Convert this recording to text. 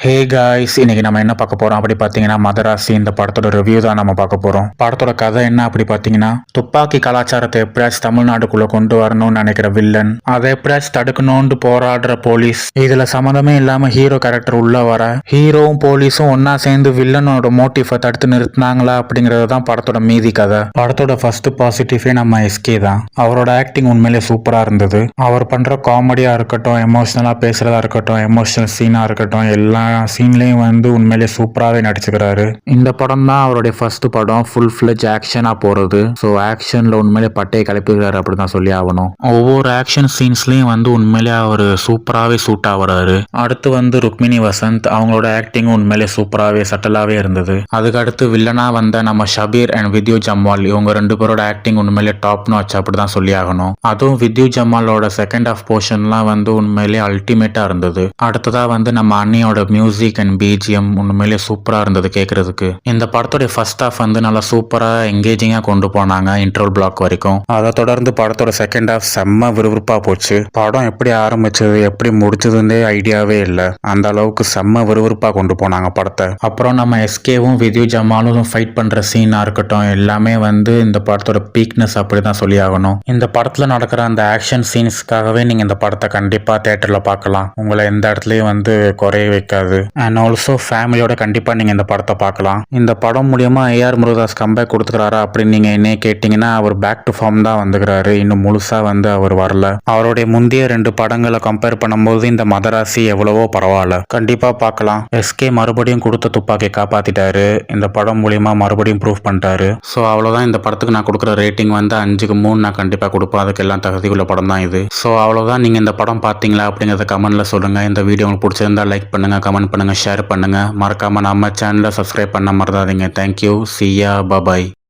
Hey guys, இன்னைக்கு நம்ம என்ன பார்க்க போறோம் அப்படி பார்த்தீங்கன்னா மதராசி இந்த படத்தோட ரிவ்யூ தான் நம்ம பார்க்க போறோம். படத்தோட கதை என்ன அப்படி பார்த்தீங்கன்னா, துப்பாக்கி கலாச்சாரத்தை எப்படியாச்சும் தமிழ்நாட்டுக்குள்ள கொண்டு வரணும்னு நினைக்கிற வில்லன், அதை எப்படியாச்சும் தடுக்கணும்னு போராடுற போலீஸ், இதுல சம்மந்தமே இல்லாம ஹீரோ கேரக்டர் உள்ள வர, ஹீரோவும் போலீஸும் ஒன்னா சேர்ந்து வில்லனோட மோட்டிஃபை தடுத்து நிறுத்தினாங்களா அப்படிங்கறது தான் படத்தோட மீதி கதை. படத்தோட ஃபர்ஸ்ட் பாசிட்டிவே நம்ம எஸ்கே தான். அவரோட ஆக்டிங் உண்மையிலே சூப்பரா இருந்தது. அவர் பண்ற காமெடியா இருக்கட்டும், எமோஷனலா பேசுறதா இருக்கட்டும், எமோஷனல் சீனா இருக்கட்டும், எல்லா சீன்லயும் வந்து உண்மையிலே சூப்பராகவே நடிச்சுக்கிறாரு. இந்த படம் தான் அவருடைய ஃபர்ஸ்ட் படம் ஃபுல் ஃபிளெஜ் ஆக்ஷனா போறது. ஸோ ஆக்ஷன்ல உண்மையிலே பட்டையை கிளப்பிக்கிறாரு அப்படிதான் சொல்லி ஆகணும். ஒவ்வொரு ஆக்ஷன் சீன்ஸ்லயும் வந்து உண்மையிலே அவர் சூப்பராகவே சூட் ஆகுறாரு. அடுத்து வந்து ருக்மிணி வசந்த், அவங்களோட ஆக்டிங் உண்மையிலே சூப்பராகவே சட்டலாவே இருந்தது. அதுக்கு அடுத்து வில்லனா வந்த நம்ம ஷபீர் அண்ட் வித்யூ ஜம்வால், இவங்க ரெண்டு பேரோட ஆக்டிங் உண்மையிலே டாப்னு வச்சு அப்படிதான் சொல்லி ஆகணும். அதுவும் வித்யூ ஜம்வாலோட செகண்ட் ஆஃப் போர்ஷன்லாம் வந்து உண்மையிலே அல்டிமேட்டா இருந்தது. அடுத்ததா வந்து நம்ம அண்ணியோட மியூசிக் அண்ட் பிஜிஎம் உண்மையிலே சூப்பரா இருந்தது கேட்கறதுக்கு. இந்த படத்தோட ஃபர்ஸ்ட் ஹாஃப் வந்து நல்லா சூப்பரா எங்கேஜிங்கா கொண்டு போனாங்க இன்ட்ரோல் பிளாக் வரைக்கும். அதை தொடர்ந்து படத்தோட செகண்ட் ஹாஃப் செம்ம விறுவிறுப்பா போச்சு. படம் எப்படி ஆரம்பிச்சது எப்படி முடிச்சதுன்னே ஐடியாவே இல்லை. அந்த அளவுக்கு செம்ம விறுவிறுப்பா கொண்டு போனாங்க படத்தை. அப்புறம் நம்ம எஸ்கேவும் வித்யூ ஜமாலும் ஃபைட் பண்ற சீனா இருக்கட்டும், எல்லாமே வந்து இந்த படத்தோட பீக்னஸ் அப்படிதான் சொல்லி ஆகணும். இந்த படத்துல நடக்கிற அந்த ஆக்ஷன் சீன்ஸ்க்காகவே நீங்க இந்த படத்தை கண்டிப்பா தியேட்டர்ல பார்க்கலாம். உங்களை எந்த இடத்துலயும் வந்து குறைய வைக்காது. அண்ட் ஆல்சோ ஃபேமிலியோட கண்டிப்பா நீங்க இந்த படத்தை பார்க்கலாம். இந்த படம் மூலியமா ஏஆர் முருகதாஸ் கம்பேக் கொடுத்துக்கிறாரா அப்படின்னு நீங்க என்ன கேட்டீங்கன்னா, அவர் பேக் டு ஃபார்ம் தான் வந்துக்கிறாரு. இன்னும் முழுசா வந்து அவர் வரல. அவருடைய முந்தைய 2 படங்களை கம்பேர் பண்ணும்போது இந்த மதராசி எவ்வளவோ பரவாயில்ல. கண்டிப்பா பார்க்கலாம். எஸ்கே மறுபடியும் கொடுத்த துப்பாக்கி காப்பாத்திட்டாரு. இந்த படம் மூலியமா மறுபடியும் ப்ரூவ் பண்ணிட்டாரு. ஸோ அவ்வளவுதான். இந்த படத்துக்கு நான் கொடுக்குற ரேட்டிங் வந்து 5க்கு 3 நான் கண்டிப்பா கொடுப்பேன். அதுக்கு எல்லாம் தகுதிக்குள்ள படம் தான் இது. ஸோ அவ்வளவுதான். நீங்க இந்த படம் பார்த்தீங்களா அப்படிங்கறத கமெண்ட்ல சொல்லுங்க. இந்த வீடியோ உங்களுக்கு பிடிச்சிருந்தா லைக் பண்ணுங்க, கமெண்ட் பண்ணுங்க, ஷேர் பண்ணுங்க. மறக்காம நம்ம சேனலை சப்ஸ்கிரைப் பண்ண மறந்துடாதீங்க. Thank you. See ya. Bye bye.